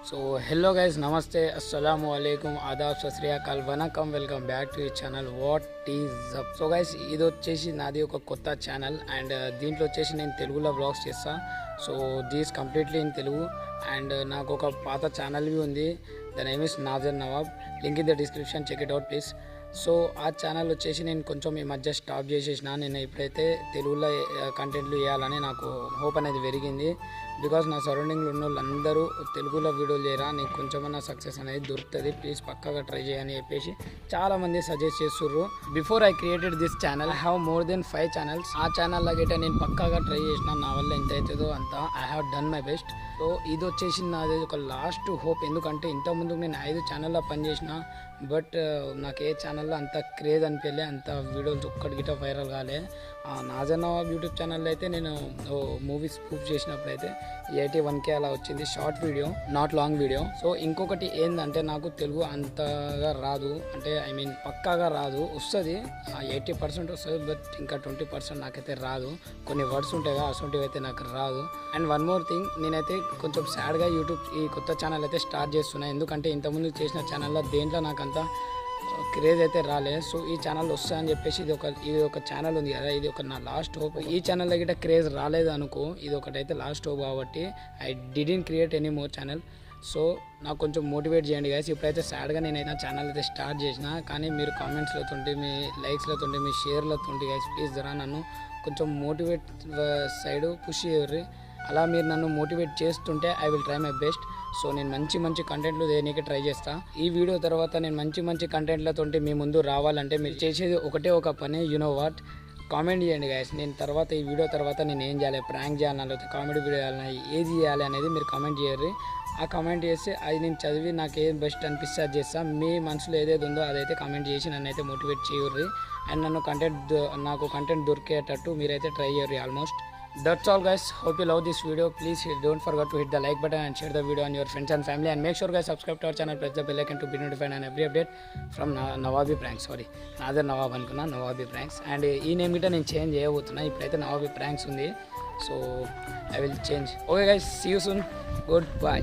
So hello guys, నమస్తే, అస్సలాము అలైకుమ్, ఆదాబ్, సత్ శ్రీ అకాల్, వనకం, welcome back to ఈ channel what is up. So guys, ఇది వచ్చేసి నాది ఒక కొత్త ఛానల్ అండ్ దీంట్లో వచ్చేసి నేను తెలుగులో వ్లాగ్స్ చేస్తా. So this completely in Telugu and నాకు ఒక పాత ఛానల్వి ఉంది. The name is Nazar Nawab. Link in the description, check it out please. So ఆ ఛానల్ వచ్చేసి నేను కొంచెం ఈ మధ్య స్టాప్ చేసేసిన. నేను ఇప్పుడైతే తెలుగులో కంటెంట్లు చేయాలని నాకు హోప్ అనేది పెరిగింది. బికాజ్ నా సరౌండింగ్లో ఉన్న వాళ్ళందరూ తెలుగులో వీడియోలు చేయరా, నీకు కొంచెమన్నా సక్సెస్ అనేది దొరుకుతుంది, ప్లీజ్ పక్కాగా ట్రై చేయని చెప్పేసి చాలామంది సజెస్ట్ చేస్తుర్రు. Before I created this channel, I have more than 5 channels. ఆ ఛానల్లో గిట్ట నేను పక్కాగా ట్రై చేసిన, నా వల్ల ఎంత అవుతుందో అంత I have done my best. So ఇది వచ్చేసి నాది ఒక లాస్ట్ హోప్. ఎందుకంటే ఇంతకుముందు నేను 5 ఛానల్లో పనిచేసిన, బట్ నాకు ఏ ఛానల్లో అంత క్రేజ్ అనిపించలే, అంత వీడియోస్ ఒక్కటి గిట్ట వైరల్ కాలే. నాజర్ నవాబ్ యూట్యూబ్ ఛానల్లో అయితే నేను మూవీస్ ప్రూఫ్ చేసినప్పుడు అయితే 81K అలా వచ్చింది, short video, not long video. So ఇంకొకటి ఏంటంటే, నాకు తెలుగు అంతగా రాదు, అంటే ఐ మీన్ పక్కాగా రాదు, వస్తుంది 80% వస్తుంది, బట్ ఇంకా 20% నాకైతే రాదు. కొన్ని వర్డ్స్ ఉంటాయి కదా, అసొంటివి అయితే నాకు రాదు. అండ్ వన్ మోర్ థింగ్, నేనైతే కొంచెం సాడ్గా యూట్యూబ్ ఈ కొత్త ఛానల్ అయితే స్టార్ట్ చేస్తున్నాను. ఎందుకంటే ఇంతకుముందు చేసిన ఛానల్లో దేంట్లో నాకు అంత క్రేజ్ అయితే రాలే. సో ఈ ఛానల్ వస్తుందని చెప్పేసి ఇది ఒక ఛానల్ ఉంది కదా, ఇది ఒక నా లాస్ట్ హోప్. ఈ ఛానల్లో గిట్ట క్రేజ్ రాలేదు అనుకో, ఇది ఒకటైతే లాస్ట్ హోప్ కాబట్టి I didn't create any more channel. So నాకు కొంచెం మోటివేట్ చేయండి గైస్. ఇప్పుడైతే సాడ్గా నేనైతే ఛానల్ అయితే స్టార్ట్ చేసిన, కానీ మీరు కామెంట్స్లతోంటి, మీ లైక్స్లతోంటి, మీ షేర్లతోంటి గైస్ ప్లీజ్ జరా నన్ను కొంచెం మోటివేట్ సైడ్ పుష్ చేయర్రి. అలా మీరు నన్ను మోటివేట్ చేస్తుంటే I will try my best. So నేను మంచి కంటెంట్లు దేనికి ట్రై చేస్తా. ఈ వీడియో తర్వాత నేను మంచి కంటెంట్లతో మీ ముందు రావాలంటే మీరు చేసేది ఒకటే ఒక పని, యునో వాట్, కామెంట్ చేయండి గైస్. నేను తర్వాత ఈ వీడియో తర్వాత నేను ఏం చేయాలి, ప్రాంక్ చేయాలన్నా లేకపోతే కామెడీ వీడియో చేయాలన్నా, ఏది చేయాలి అనేది మీరు కామెంట్ చేయర్రి. ఆ కామెంట్ చేస్తే అది నేను చదివి నాకు ఏం బెస్ట్ అనిపిస్తే అది చేస్తాను. మీ మనసులో ఏదైతే ఉందో అదైతే కామెంట్ చేసి నన్ను అయితే మోటివేట్ చేయర్రి. అండ్ నాకు కంటెంట్ దొరికేటట్టు మీరైతే ట్రై చేయర్రి. Almost that's all guys, hope you love this video. Please don't forget to hit the like button and share the video on your friends and family, and make sure guys subscribe to our channel, press the bell icon to be notified on every update from Nawabi Pranks. Sorry, Nader Nawab anukunna, Nawabi Pranks. And ee name gita నేను change చేయబోతున్నా. ఇప్పుడైతే Nawabi Pranks ఉంది, so I will change. Okay guys, see you soon, goodbye.